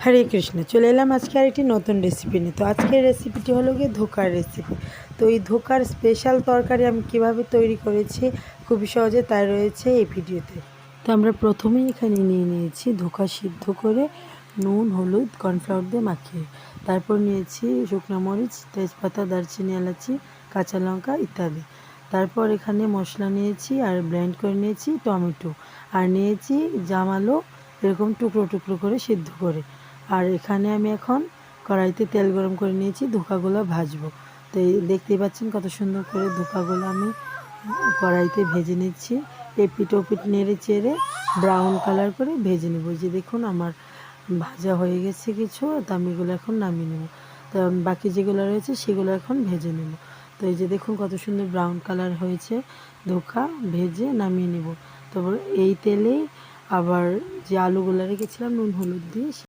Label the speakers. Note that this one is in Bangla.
Speaker 1: হরে কৃষ্ণ। চলে এলাম আজকে আরেকটি নতুন রেসিপি নিয়ে। তো আজকের রেসিপিটি হলো গিয়ে ধোকার রেসিপি। তো এই ধোকার স্পেশাল তরকারি আমি কিভাবে তৈরি করেছি খুবই সহজে তাই রয়েছে এই ভিডিওতে। তো আমরা প্রথমেই এখানে নিয়ে নিয়েছি ধোকা সিদ্ধ করে নুন হলুদ কর্নফ্লাওয়ার দিয়ে মাখিয়ে, তারপর নিয়েছি শুকনো মরিচ তেজপাতা দারচিনি এলাচি কাঁচা লঙ্কা ইত্যাদি। তারপর এখানে মশলা নিয়েছি আর ব্লেন্ড করে নিয়েছি টমেটো, আর নিয়েছি জামালো এরকম টুকরো টুকরো করে সিদ্ধ করে। আর এখানে আমি এখন কড়াইতে তেল গরম করে নিয়েছি, ধোকাগুলো ভাজবো। তো এই দেখতেই পাচ্ছেন কত সুন্দর করে ধোকাগুলো আমি কড়াইতে ভেজে নিচ্ছি। এপিট ওপিট নেড়ে চেড়ে ব্রাউন কালার করে ভেজে নেব। যে দেখুন আমার ভাজা হয়ে গেছে কিছু, তো আমি এগুলো এখন নামিয়ে নেব। তো বাকি যেগুলো রয়েছে সেগুলো এখন ভেজে নেব। তো এই যে দেখুন কত সুন্দর ব্রাউন কালার হয়েছে, ধোকা ভেজে নামিয়ে নেব। তারপর এই তেলেই আবার যে আলুগুলো রেখেছিলাম নুন হলুদ দিয়ে